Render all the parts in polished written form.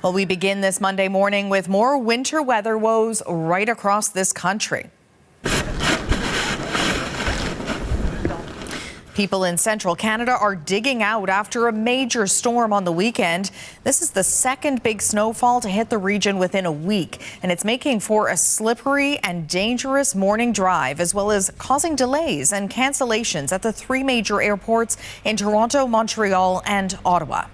Well, we begin this Monday morning with more winter weather woes right across this country. People in central Canada are digging out after a major storm on the weekend. This is the second big snowfall to hit the region within a week, and it's making for a slippery and dangerous morning drive, as well as causing delays and cancellations at the three major airports in Toronto, Montreal, and Ottawa.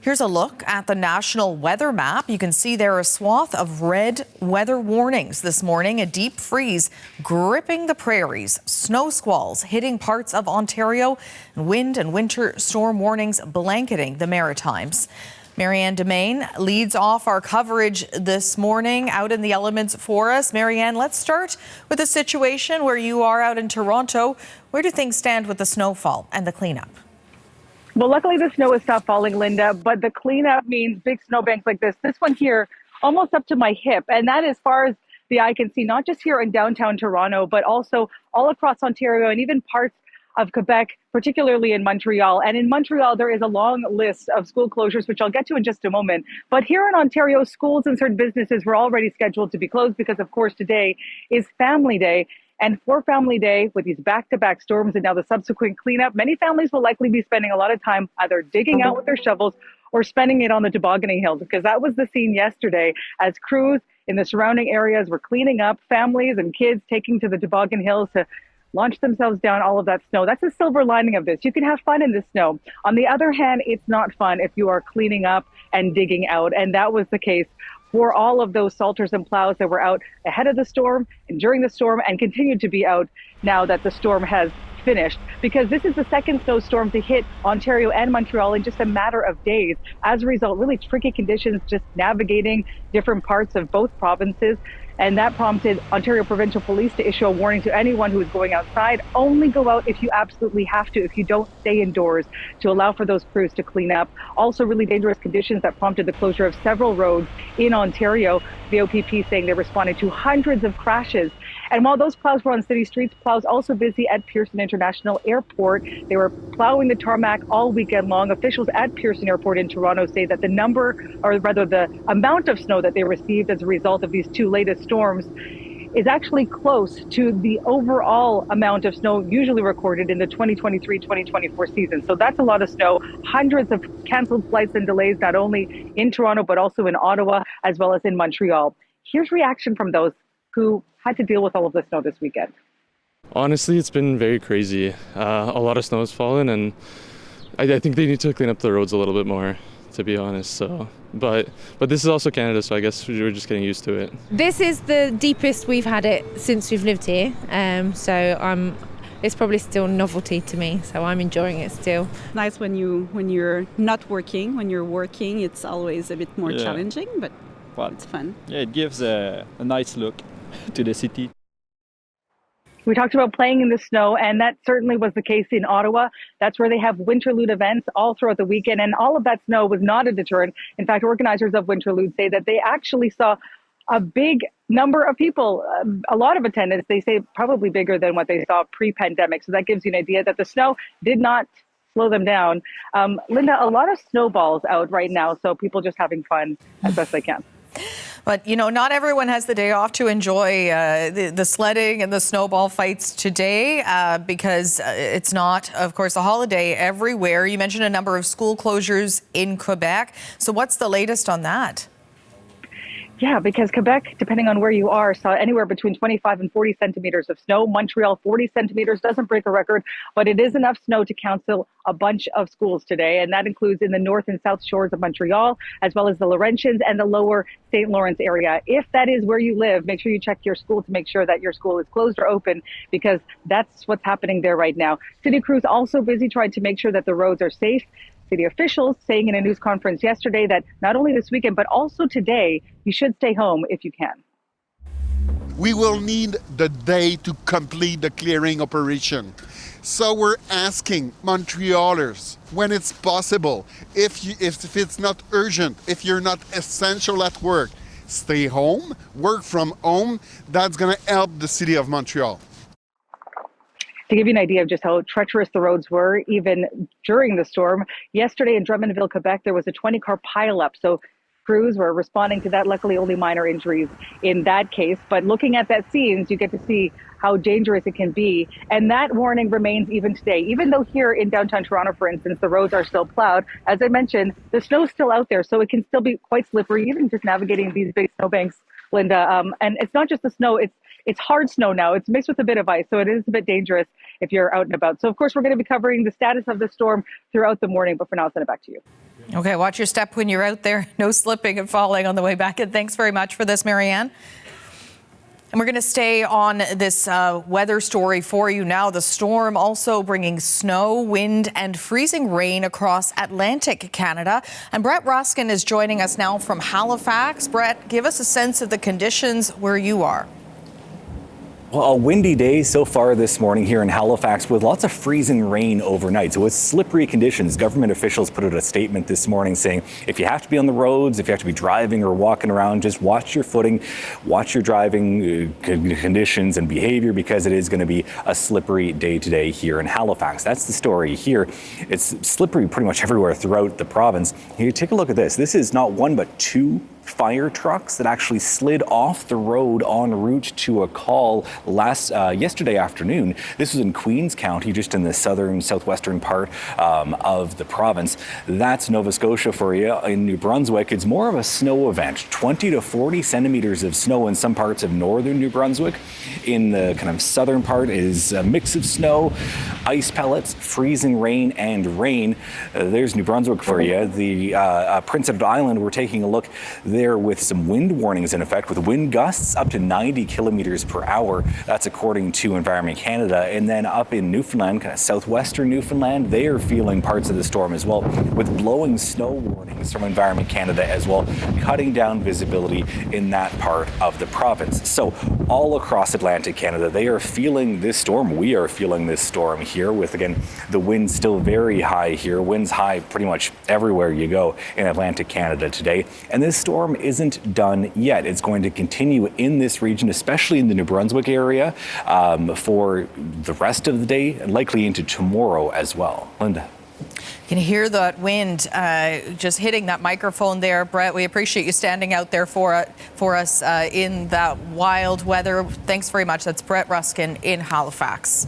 Here's a look at the national weather map. You can see there a swath of red weather warnings this morning. A deep freeze gripping the prairies, snow squalls hitting parts of Ontario, and wind and winter storm warnings blanketing the Maritimes. Marianne Demain leads off our coverage this morning out in the elements for us. Marianne, let's start with the situation where you are out in Toronto. Where do things stand with the snowfall and the cleanup? Well, luckily the snow has stopped falling, Linda, but the cleanup means big snowbanks like this one here, almost up to my hip. And that as far as the eye can see, not just here in downtown Toronto, but also all across Ontario and even parts of Quebec, particularly in Montreal. And in Montreal, there is a long list of school closures, which I'll get to in just a moment. But here in Ontario, schools and certain businesses were already scheduled to be closed because, of course, today is Family Day. And for Family Day, with these back-to-back storms and now the subsequent cleanup, many families will likely be spending a lot of time either digging out with their shovels or spending it on the tobogganing hills, because that was the scene yesterday as crews in the surrounding areas were cleaning up, families and kids taking to the toboggan hills to launch themselves down all of that snow. That's a silver lining of this. You can have fun in the snow. On the other hand, it's not fun if you are cleaning up and digging out. And that was the case for all of those salters and plows that were out ahead of the storm and during the storm and continue to be out now that the storm has finished, because this is the second snowstorm to hit Ontario and Montreal in just a matter of days. As a result, really tricky conditions just navigating different parts of both provinces. And that prompted Ontario Provincial Police to issue a warning to anyone who is going outside. Only go out if you absolutely have to, if you don't stay indoors, to allow for those crews to clean up. Also really dangerous conditions that prompted the closure of several roads in Ontario. The OPP saying they responded to hundreds of crashes. And while those plows were on city streets, plows also busy at Pearson International Airport. They were plowing the tarmac all weekend long. Officials at Pearson Airport in Toronto say that the amount of snow that they received as a result of these two latest storms is actually close to the overall amount of snow usually recorded in the 2023-2024 season. So that's a lot of snow. Hundreds of canceled flights and delays, not only in Toronto, but also in Ottawa, as well as in Montreal. Here's reaction from those who had to deal with all of the snow this weekend. Honestly, it's been very crazy. A lot of snow has fallen, and I think they need to clean up the roads a little bit more, to be honest. So, but this is also Canada, so I guess we're just getting used to it. This is the deepest we've had it since we've lived here, so it's probably still novelty to me, so I'm enjoying it still. Nice when you're not working. When you're working, it's always a bit more challenging, but it's fun. Yeah, it gives a nice look to the city. We talked about playing in the snow, and that certainly was the case in Ottawa. That's where they have Winterlude events all throughout the weekend, and all of that snow was not a deterrent. In fact, organizers of Winterlude say that they actually saw a big number of people, a lot of attendance. They say probably bigger than what they saw pre-pandemic. So that gives you an idea that the snow did not slow them down. Linda, a lot of snowballs out right now, so people just having fun as best they can. But, you know, not everyone has the day off to enjoy the sledding and the snowball fights today because it's not, of course, a holiday everywhere. You mentioned a number of school closures in Quebec. So what's the latest on that? Yeah, because Quebec, depending on where you are, saw anywhere between 25 and 40 centimeters of snow. Montreal, 40 centimeters, doesn't break a record, but it is enough snow to cancel a bunch of schools today. And that includes in the north and south shores of Montreal, as well as the Laurentians and the lower St. Lawrence area. If that is where you live, make sure you check your school to make sure that your school is closed or open, because that's what's happening there right now. City crews also busy trying to make sure that the roads are safe. City officials saying in a news conference yesterday that not only this weekend, but also today, you should stay home if you can. We will need the day to complete the clearing operation. So we're asking Montrealers, when it's possible, if it's not urgent, if you're not essential at work, stay home, work from home. That's going to help the city of Montreal. To give you an idea of just how treacherous the roads were, even during the storm, yesterday in Drummondville, Quebec, there was a 20-car pileup. So crews were responding to that. Luckily, only minor injuries in that case. But looking at that scenes, you get to see how dangerous it can be. And that warning remains even today. Even though here in downtown Toronto, for instance, the roads are still plowed, as I mentioned, the snow's still out there. So it can still be quite slippery, even just navigating these big snowbanks, Linda. And it's not just the snow, it's hard snow now. It's mixed with a bit of ice. So it is a bit dangerous if you're out and about. So, of course, we're going to be covering the status of the storm throughout the morning. But for now, I'll send it back to you. Okay, watch your step when you're out there. No slipping and falling on the way back. And thanks very much for this, Marianne. And we're going to stay on this weather story for you now. The storm also bringing snow, wind and freezing rain across Atlantic Canada. And Brett Ruskin is joining us now from Halifax. Brett, give us a sense of the conditions where you are. Well, a windy day so far this morning here in Halifax with lots of freezing rain overnight. So it's slippery conditions. Government officials put out a statement this morning saying if you have to be on the roads, if you have to be driving or walking around, just watch your footing, watch your driving conditions and behavior, because it is going to be a slippery day today here in Halifax. That's the story here. It's slippery pretty much everywhere throughout the province. Here, take a look at this. This is not one but two fire trucks that actually slid off the road en route to a call yesterday afternoon. This was in Queens County, just in the southwestern part of the province. That's Nova Scotia for you. In New Brunswick, it's more of a snow event. 20 to 40 centimeters of snow in some parts of northern New Brunswick. In the kind of southern part is a mix of snow, ice pellets, freezing rain, and rain. There's New Brunswick for you. The Prince Edward Island, we're taking a look there with some wind warnings in effect, with wind gusts up to 90 kilometers per hour. That's according to Environment Canada. And then up in Newfoundland, kind of southwestern Newfoundland, they are feeling parts of the storm as well, with blowing snow warnings from Environment Canada as well, cutting down visibility in that part of the province. So all across Atlantic Canada, they are feeling this storm. We are feeling this storm here, with, again, the wind still very high here. Winds high pretty much everywhere you go in Atlantic Canada today. And this storm isn't done yet. It's going to continue in this region, especially in the New Brunswick area, for the rest of the day and likely into tomorrow as well. Linda. You can hear that wind just hitting that microphone there, Brett. We appreciate you standing out there for us in that wild weather. Thanks very much. That's Brett Ruskin in Halifax.